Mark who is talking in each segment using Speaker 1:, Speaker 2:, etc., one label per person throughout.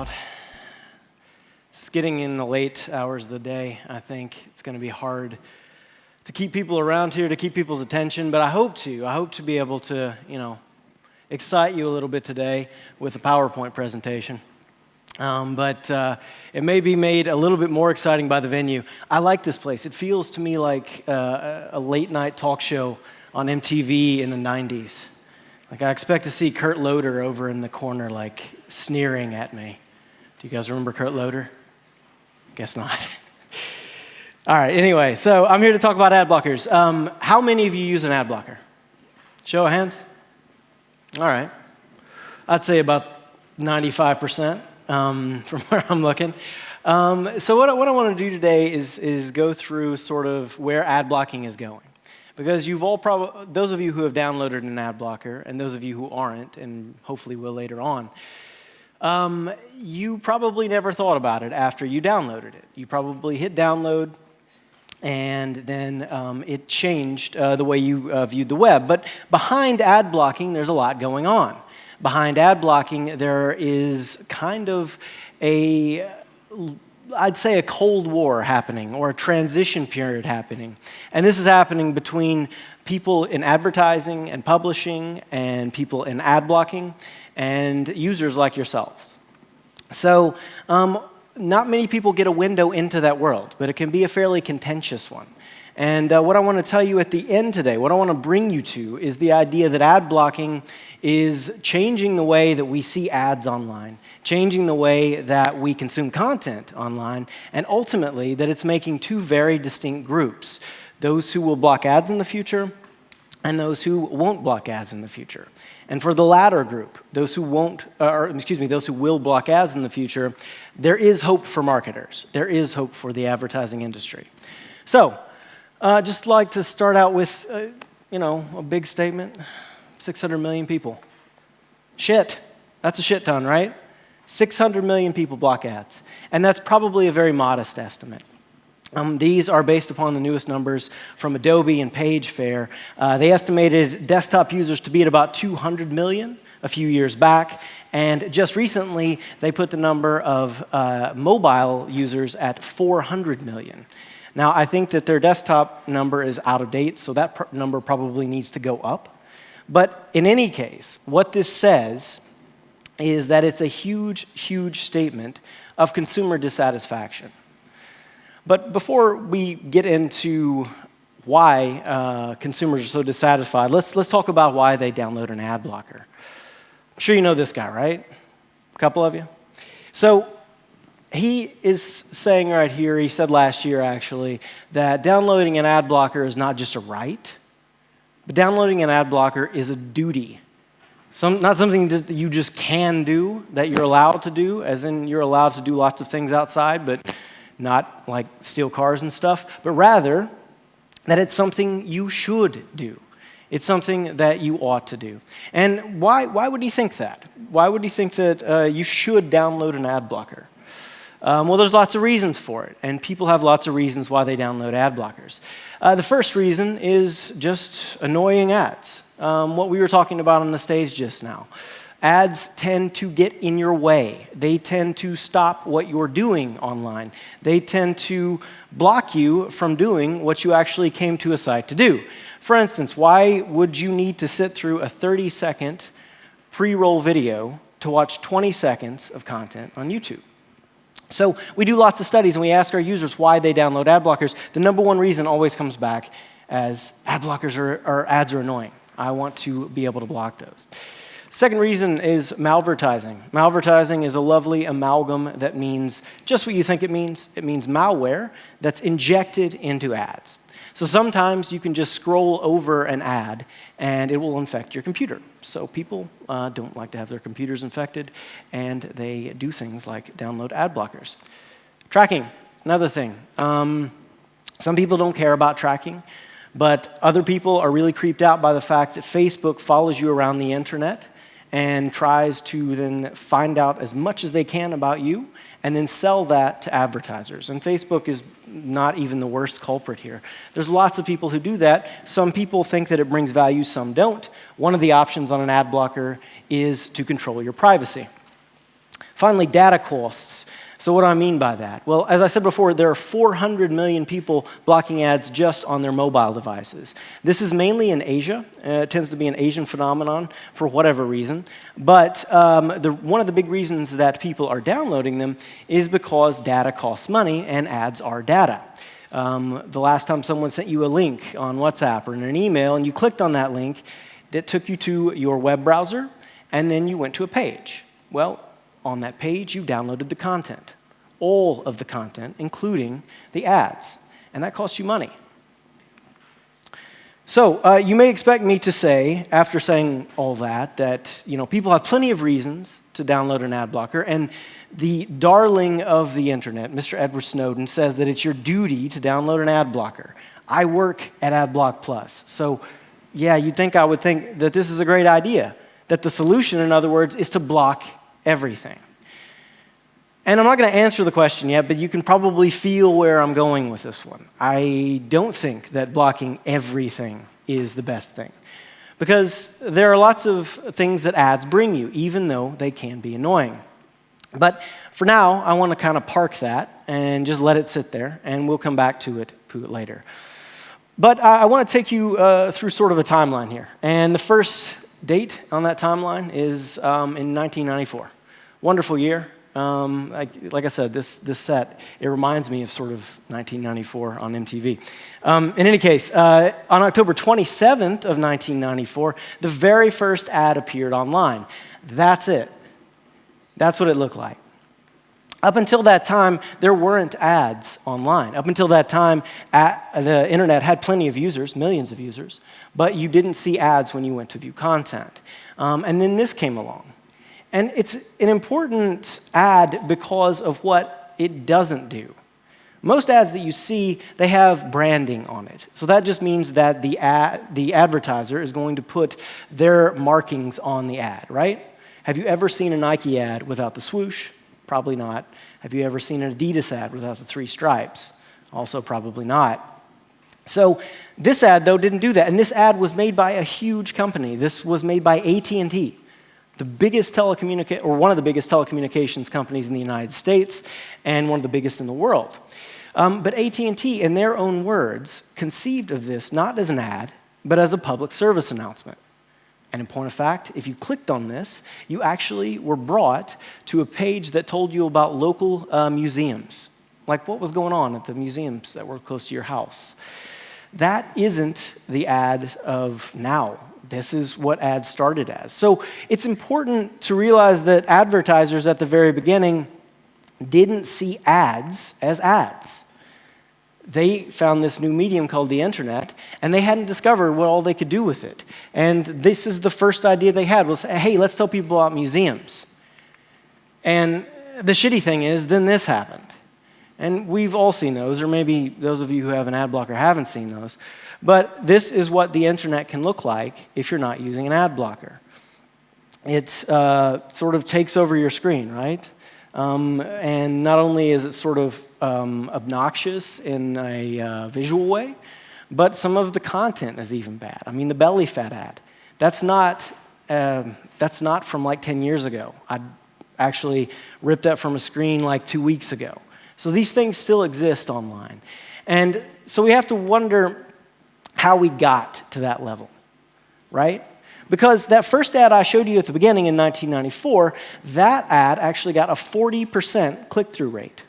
Speaker 1: out. It's getting in the late hours of the day. I think it's going to be hard to keep people around here, to keep people's attention, but I hope to be able to, excite you a little bit today with a PowerPoint presentation. But it may be made a little bit more exciting by the venue. I like this place. It feels to me like a late-night talk show on MTV in the 90s. Like, I expect to see Kurt Loder over in the corner, like, sneering at me. Do you guys remember Kurt Loder? Guess not. All right, anyway, so I'm here to talk about ad blockers. How many of you use an ad blocker? Show of hands. All right. I'd say about 95% from where I'm looking. So what I want to do today is go through sort of where ad blocking is going. Because you've all those of you who have downloaded an ad blocker, and those of you who aren't, and hopefully will later on, you probably never thought about it after you downloaded it. You probably hit download, and then it changed the way you viewed the web. But behind ad blocking, there's a lot going on. Behind ad blocking, there is kind of I'd say a Cold War happening, or a transition period happening. And this is happening between people in advertising and publishing and people in ad blocking and users like yourselves. So not many people get a window into that world, but it can be a fairly contentious one. And what I want to tell you at the end today, what I want to bring you to, is the idea that ad blocking is changing the way that we see ads online, changing the way that we consume content online, and ultimately that it's making two very distinct groups: those who will block ads in the future and those who won't block ads in the future. And for the latter group, those who those who will block ads in the future, there is hope for marketers. There is hope for the advertising industry. So, just like to start out with, a big statement. 600 million people. Shit. That's a shit ton, right? 600 million people block ads. And that's probably a very modest estimate. These are based upon the newest numbers from Adobe and Page Fair. They estimated desktop users to be at about 200 million a few years back. And just recently, they put the number of mobile users at 400 million. Now, I think that their desktop number is out of date, so that number probably needs to go up. But in any case, what this says is that it's a huge, huge statement of consumer dissatisfaction. But before we get into why consumers are so dissatisfied, let's talk about why they download an ad blocker. I'm sure you know this guy, right? A couple of you? So he is saying right here, he said last year actually, that downloading an ad blocker is not just a right, but downloading an ad blocker is a duty. Not something that you just can do, that you're allowed to do, as in you're allowed to do lots of things outside, but not like steal cars and stuff, but rather that it's something you should do. It's something that you ought to do. And why would he think that? Why would he think that you should download an ad blocker? Well, there's lots of reasons for it, and people have lots of reasons why they download ad blockers. The first reason is just annoying ads, what we were talking about on the stage just now. Ads tend to get in your way. They tend to stop what you're doing online. They tend to block you from doing what you actually came to a site to do. For instance, why would you need to sit through a 30-second pre-roll video to watch 20 seconds of content on YouTube? So we do lots of studies, and we ask our users why they download ad blockers. The number one reason always comes back as ad blockers or ads are annoying. I want to be able to block those. Second reason is malvertising. Malvertising is a lovely amalgam that means just what you think it means. It means malware that's injected into ads. So sometimes you can just scroll over an ad and it will infect your computer. So people don't like to have their computers infected, and they do things like download ad blockers. Tracking, another thing. Some people don't care about tracking, but other people are really creeped out by the fact that Facebook follows you around the internet and tries to then find out as much as they can about you and then sell that to advertisers. And Facebook is not even the worst culprit here. There's lots of people who do that. Some people think that it brings value, some don't. One of the options on an ad blocker is to control your privacy. Finally, data costs. So what do I mean by that? Well, as I said before, there are 400 million people blocking ads just on their mobile devices. This is mainly in Asia. It tends to be an Asian phenomenon for whatever reason. But one of the big reasons that people are downloading them is because data costs money and ads are data. The last time someone sent you a link on WhatsApp or in an email and you clicked on that link, that took you to your web browser, and then you went to a page. Well, on that page, you downloaded the content, all of the content, including the ads, and that costs you money. So you may expect me to say, after saying all that people have plenty of reasons to download an ad blocker, and the darling of the internet, Mr. Edward Snowden, says that it's your duty to download an ad blocker. I work at AdBlock Plus, so yeah, you'd think I would think that this is a great idea, that the solution, in other words, is to block everything. And I'm not going to answer the question yet, but you can probably feel where I'm going with this one. I don't think that blocking everything is the best thing, because there are lots of things that ads bring you, even though they can be annoying. But for now, I want to kind of park that and just let it sit there, and we'll come back to it later. But I want to take you through sort of a timeline here. And the first date on that timeline is in 1994. Wonderful year. Like I said, this set, it reminds me of sort of 1994 on MTV. In any case, on October 27th of 1994, the very first ad appeared online. That's it. That's what it looked like. Up until that time, there weren't ads online. Up until that time, the internet had plenty of users, millions of users, but you didn't see ads when you went to view content. And then this came along. And it's an important ad because of what it doesn't do. Most ads that you see, they have branding on it. So that just means that the advertiser is going to put their markings on the ad, right? Have you ever seen a Nike ad without the swoosh? Probably not. Have you ever seen an Adidas ad without the 3 stripes? Also probably not. So this ad, though, didn't do that. And this ad was made by a huge company. This was made by AT&T, the biggest one of the biggest telecommunications companies in the United States, and one of the biggest in the world. But AT&T, in their own words, conceived of this not as an ad, but as a public service announcement. And in point of fact, if you clicked on this, you actually were brought to a page that told you about local museums, like what was going on at the museums that were close to your house. That isn't the ad of now. This is what ads started as. So it's important to realize that advertisers at the very beginning didn't see ads as ads. They found this new medium called the internet, and they hadn't discovered what all they could do with it. And this is the first idea they had was, hey, let's tell people about museums. And the shitty thing is, then this happened. And we've all seen those, or maybe those of you who have an ad blocker haven't seen those. But this is what the internet can look like if you're not using an ad blocker. It sort of takes over your screen, right? And not only is it sort of obnoxious in a visual way, but some of the content is even bad. I mean, the belly fat ad, that's not from like 10 years ago. I actually ripped that from a screen like 2 weeks ago. So these things still exist online. And so we have to wonder how we got to that level, right? Because that first ad I showed you at the beginning in 1994, that ad actually got a 40% click-through rate.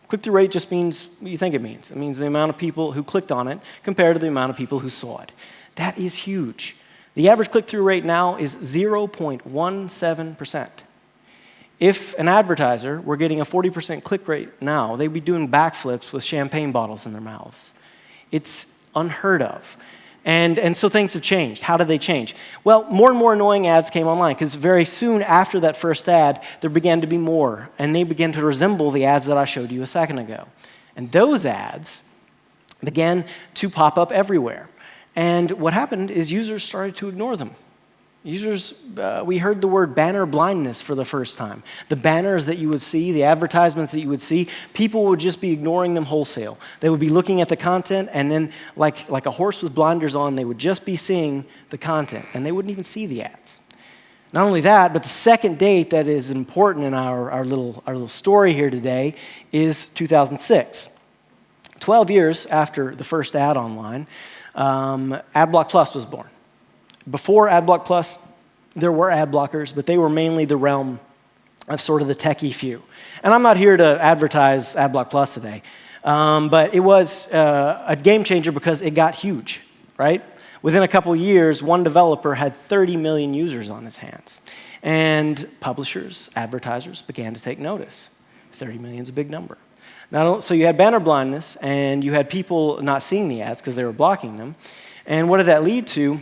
Speaker 1: Click-through rate just means what you think it means. It means the amount of people who clicked on it compared to the amount of people who saw it. That is huge. The average click-through rate now is 0.17%. If an advertiser were getting a 40% click rate now, they'd be doing backflips with champagne bottles in their mouths. It's unheard of. And so things have changed. How did they change? Well, more and more annoying ads came online, because very soon after that first ad, there began to be more, and they began to resemble the ads that I showed you a second ago. And those ads began to pop up everywhere. And what happened is users started to ignore them. We heard the word banner blindness for the first time. The banners that you would see, the advertisements that you would see, people would just be ignoring them wholesale. They would be looking at the content, and then like a horse with blinders on, they would just be seeing the content, and they wouldn't even see the ads. Not only that, but the second date that is important in our little story here today is 2006. 12 years after the first ad online, AdBlock Plus was born. Before AdBlock Plus, there were ad blockers, but they were mainly the realm of sort of the techie few. And I'm not here to advertise AdBlock Plus today, but it was a game changer because it got huge, right? Within a couple years, one developer had 30 million users on his hands. And publishers, advertisers began to take notice. 30 million is a big number. So you had banner blindness, and you had people not seeing the ads because they were blocking them. And what did that lead to?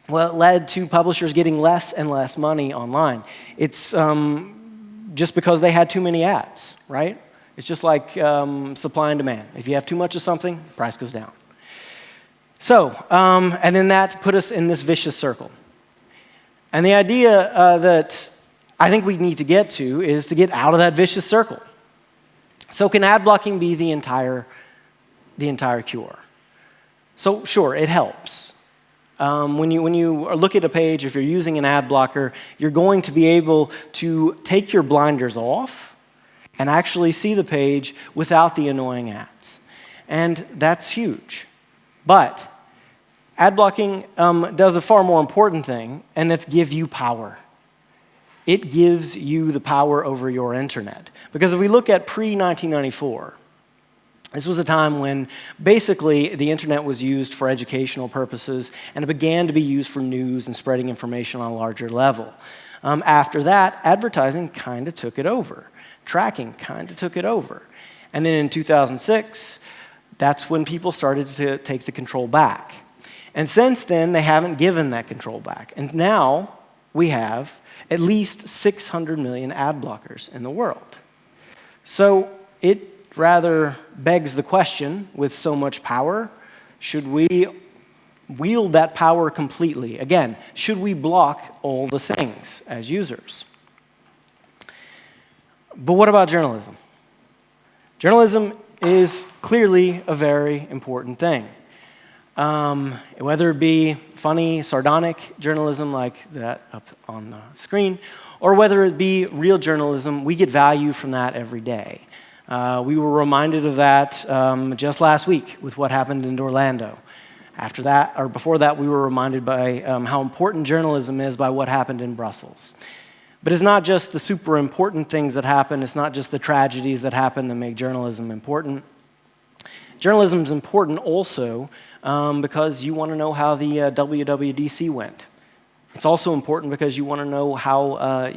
Speaker 1: Well, it led to publishers getting less and less money online. It's just because they had too many ads, right? It's just like supply and demand. If you have too much of something, the price goes down. So, and then that put us in this vicious circle. And the idea that I think we need to get to is to get out of that vicious circle. So can ad blocking be the entire cure? So sure, it helps. When you look at a page, if you're using an ad blocker, you're going to be able to take your blinders off and actually see the page without the annoying ads. And that's huge. But ad blocking does a far more important thing, and that's give you power. It gives you the power over your internet. Because if we look at pre-1994, this was a time when basically the internet was used for educational purposes, and it began to be used for news and spreading information on a larger level. After that, advertising kind of took it over. Tracking kind of took it over. And then in 2006, that's when people started to take the control back. And since then, they haven't given that control back. And now we have at least 600 million ad blockers in the world. So it rather begs the question, with so much power, should we wield that power completely? Again, should we block all the things as users? But what about journalism? Journalism is clearly a very important thing. Whether it be funny, sardonic journalism like that up on the screen, or whether it be real journalism, we get value from that every day. We were reminded of that just last week with what happened in Orlando. After that, or before that, we were reminded by how important journalism is by what happened in Brussels. But it's not just the super important things that happen, it's not just the tragedies that happen that make journalism important. Journalism is important also because you want to know how the WWDC went. It's also important because you want to know how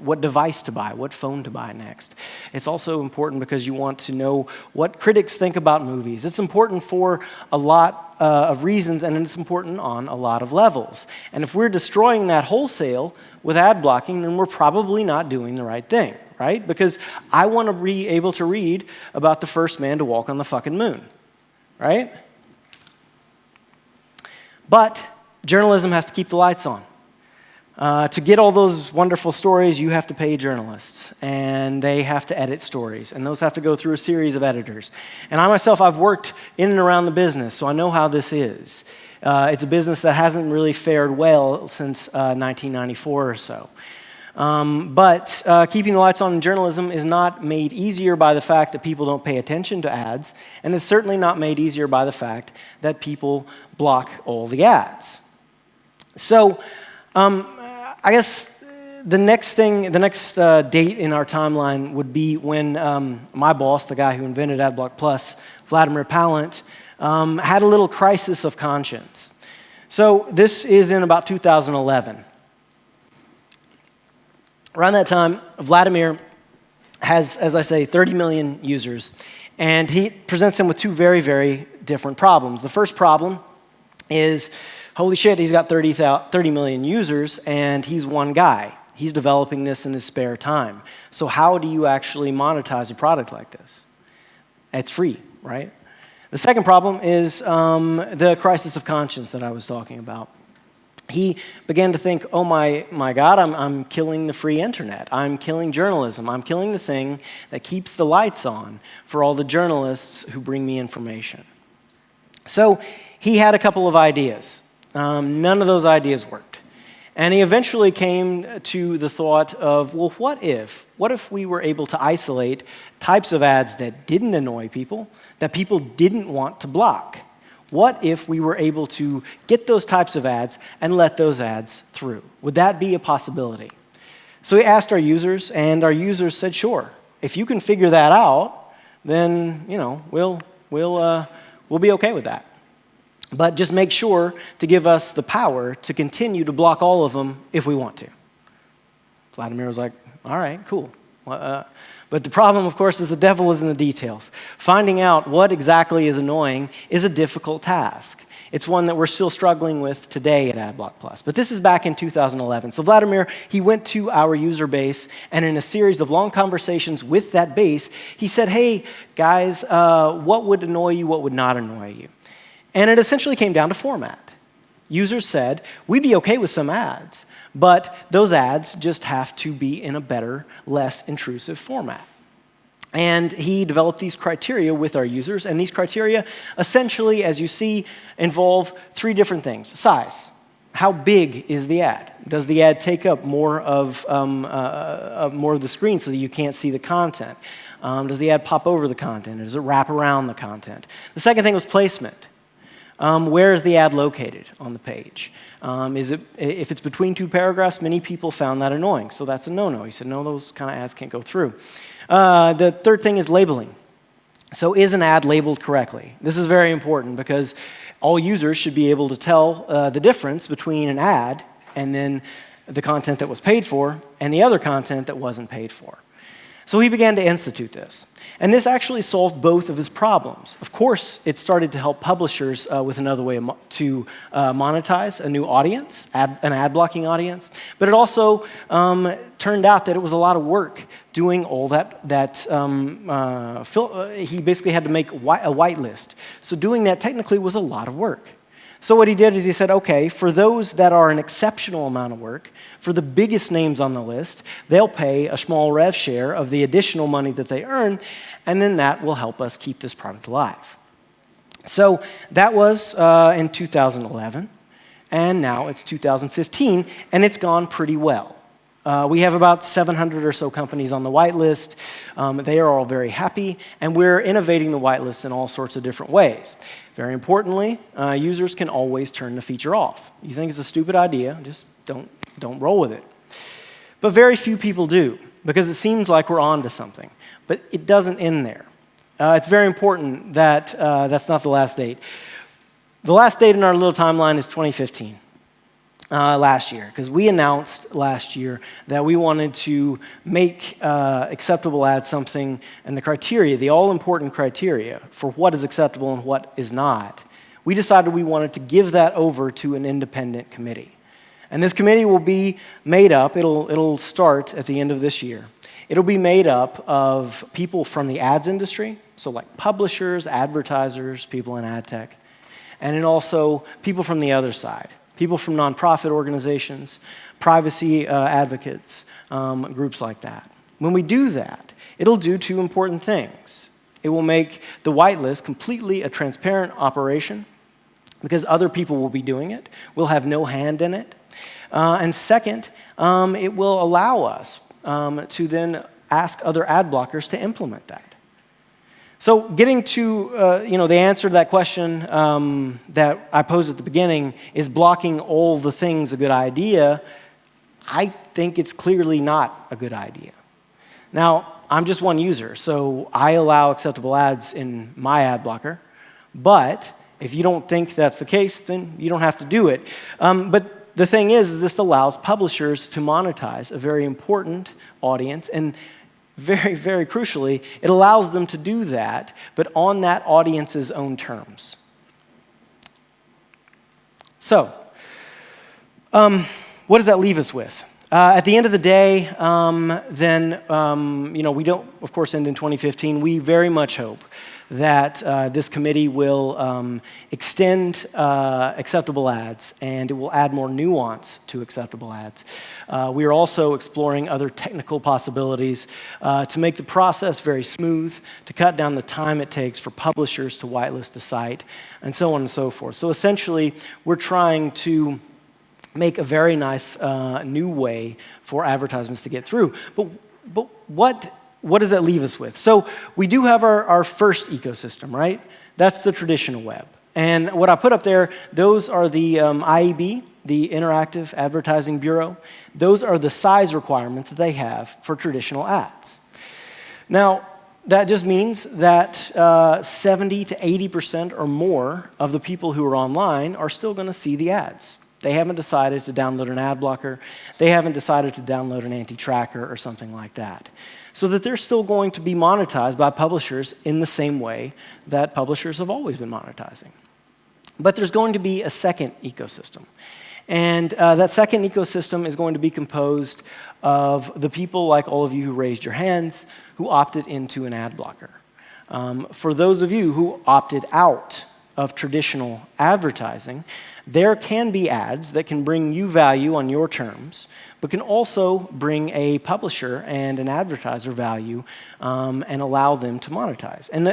Speaker 1: what device to buy, what phone to buy next. It's also important because you want to know what critics think about movies. It's important for a lot of reasons, and it's important on a lot of levels. And if we're destroying that wholesale with ad blocking, then we're probably not doing the right thing, right? Because I want to be able to read about the first man to walk on the fucking moon, right? But journalism has to keep the lights on. To get all those wonderful stories, you have to pay journalists, and they have to edit stories, and those have to go through a series of editors. And I myself, I've worked in and around the business, so I know how this is. It's a business that hasn't really fared well since 1994 or so. But keeping the lights on in journalism is not made easier by the fact that people don't pay attention to ads, and it's certainly not made easier by the fact that people block all the ads. So, I guess the next date in our timeline would be when my boss, the guy who invented AdBlock Plus, Vladimir Pallant, had a little crisis of conscience. So this is in about 2011. Around that time, Vladimir has, as I say, 30 million users, and he presents him with two very, very different problems. The first problem is, holy shit, he's got 30 million users, and he's one guy. He's developing this in his spare time. So how do you actually monetize a product like this? It's free, right? The second problem is the crisis of conscience that I was talking about. He began to think, oh my God, I'm killing the free internet. I'm killing journalism. I'm killing the thing that keeps the lights on for all the journalists who bring me information. So he had a couple of ideas. None of those ideas worked. And he eventually came to the thought of, well, what if we were able to isolate types of ads that didn't annoy people, that people didn't want to block? What if we were able to get those types of ads and let those ads through? Would that be a possibility? So we asked our users, and our users said, sure. If you can figure that out, then we'll be okay with that. But just make sure to give us the power to continue to block all of them if we want to. Vladimir was like, all right, cool. But the problem, of course, is the devil is in the details. Finding out what exactly is annoying is a difficult task. It's one that we're still struggling with today at AdBlock Plus. But this is back in 2011. So Vladimir, he went to our user base, and in a series of long conversations with that base, he said, hey, guys, what would annoy you, what would not annoy you? And it essentially came down to format. Users said, we'd be okay with some ads, but those ads just have to be in a better, less intrusive format. And he developed these criteria with our users, and these criteria essentially, as you see, involve three different things. Size. How big is the ad? Does the ad take up more of the screen so that you can't see the content? Does the ad pop over the content? Does it wrap around the content? The second thing was placement. Where is the ad located on the page? If it's between two paragraphs, many people found that annoying, so that's a no-no. He said, no, those kind of ads can't go through. The third thing is labeling. So is an ad labeled correctly? This is very important because all users should be able to tell the difference between an ad and then the content that was paid for and the other content that wasn't paid for. So he began to institute this. And this actually solved both of his problems. Of course, it started to help publishers with another way to monetize a new audience, an ad blocking audience. But it also turned out that it was a lot of work doing all that. He basically had to make a whitelist. So doing that technically was a lot of work. So what he did is he said, okay, for those that are an exceptional amount of work, for the biggest names on the list, they'll pay a small rev share of the additional money that they earn, and then that will help us keep this product alive. So that was in 2011, and now it's 2015, and it's gone pretty well. We have about 700 or so companies on the whitelist. They are all very happy, and we're innovating the whitelist in all sorts of different ways. Very importantly, users can always turn the feature off. You think it's a stupid idea, just don't roll with it. But very few people do, because it seems like we're on to something. But it doesn't end there. It's very important that that's not the last date. The last date in our little timeline is 2015. Last year, because we announced last year that we wanted to make acceptable ads something, and the criteria, the all-important criteria for what is acceptable and what is not, we decided we wanted to give that over to an independent committee. And this committee will be made up, it'll start at the end of this year. It'll be made up of people from the ads industry, so like publishers, advertisers, people in ad tech, and then also people from the other side. People from nonprofit organizations, privacy advocates, groups like that. When we do that, it'll do two important things. It will make the whitelist completely a transparent operation because other people will be doing it. We'll have no hand in it. And second, it will allow us to then ask other ad blockers to implement that. So getting to the answer to that question that I posed at the beginning, is blocking all the things a good idea? I think it's clearly not a good idea. Now, I'm just one user, so I allow acceptable ads in my ad blocker. But if you don't think that's the case, then you don't have to do it. But the thing is this allows publishers to monetize a very important audience, and very, very crucially, it allows them to do that, but on that audience's own terms. So, what does that leave us with? At the end of the day, we don't, of course, end in 2015. We very much hope that this committee will extend acceptable ads, and it will add more nuance to acceptable ads. We are also exploring other technical possibilities to make the process very smooth, to cut down the time it takes for publishers to whitelist a site, and so on and so forth. So essentially, we're trying to make a very nice new way for advertisements to get through. But what does that leave us with? So we do have our first ecosystem, right? That's the traditional web. And what I put up there, those are the IAB, the Interactive Advertising Bureau. Those are the size requirements that they have for traditional ads. Now, that just means that 70 to 80% or more of the people who are online are still going to see the ads. They haven't decided to download an ad blocker. They haven't decided to download an anti-tracker or something like that. So that they're still going to be monetized by publishers in the same way that publishers have always been monetizing. But there's going to be a second ecosystem. And that second ecosystem is going to be composed of the people like all of you who raised your hands who opted into an ad blocker. For those of you who opted out of traditional advertising, there can be ads that can bring you value on your terms, but can also bring a publisher and an advertiser value and allow them to monetize. And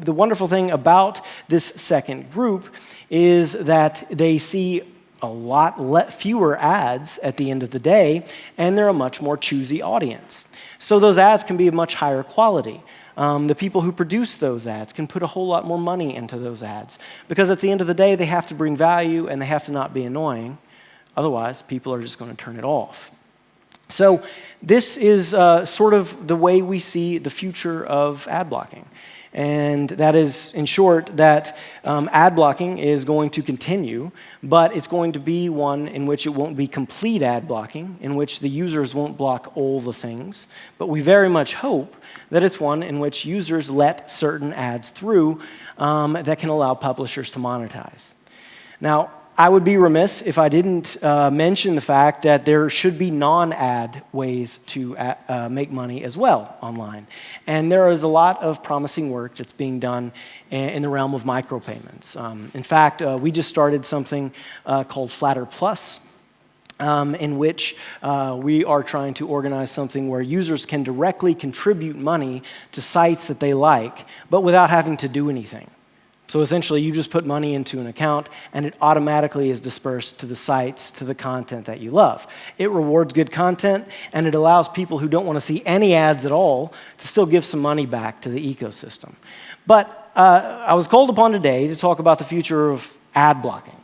Speaker 1: the wonderful thing about this second group is that they see a lot fewer ads at the end of the day, and they're a much more choosy audience. So those ads can be of much higher quality. The people who produce those ads can put a whole lot more money into those ads, because at the end of the day, they have to bring value and they have to not be annoying. Otherwise, people are just going to turn it off. So this is sort of the way we see the future of ad blocking. And that is, in short, that ad blocking is going to continue, but it's going to be one in which it won't be complete ad blocking, in which the users won't block all the things. But we very much hope that it's one in which users let certain ads through that can allow publishers to monetize. Now, I would be remiss if I didn't mention the fact that there should be non-ad ways to make money as well online. And there is a lot of promising work that's being done in the realm of micropayments. In fact, we just started something called Flatter Plus, in which we are trying to organize something where users can directly contribute money to sites that they like, but without having to do anything. So essentially, you just put money into an account, and it automatically is dispersed to the sites, to the content that you love. It rewards good content, and it allows people who don't want to see any ads at all to still give some money back to the ecosystem. But I was called upon today to talk about the future of ad blocking.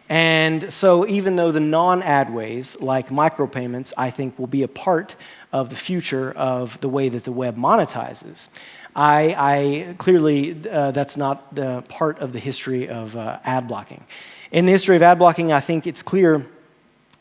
Speaker 1: And so even though the non-ad ways, like micropayments, I think will be a part of the future of the way that the web monetizes, I clearly, that's not the part of the history of ad blocking. In the history of ad blocking, I think it's clear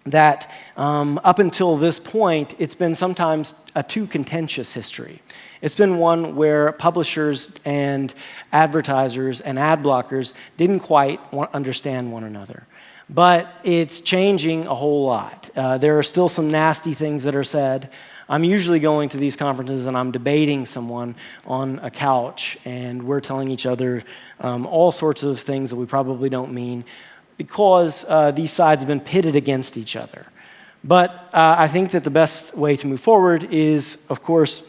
Speaker 1: that up until this point, it's been sometimes a too contentious history. It's been one where publishers and advertisers and ad blockers didn't quite understand one another. But it's changing a whole lot. There are still some nasty things that are said. I'm usually going to these conferences and I'm debating someone on a couch, and we're telling each other all sorts of things that we probably don't mean, because these sides have been pitted against each other. But I think that the best way to move forward is, of course,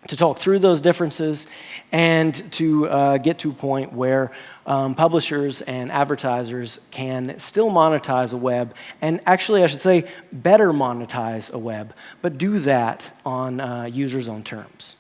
Speaker 1: to talk through those differences and to get to a point where publishers and advertisers can still monetize a web, and actually, I should say, better monetize a web, but do that on users' own terms.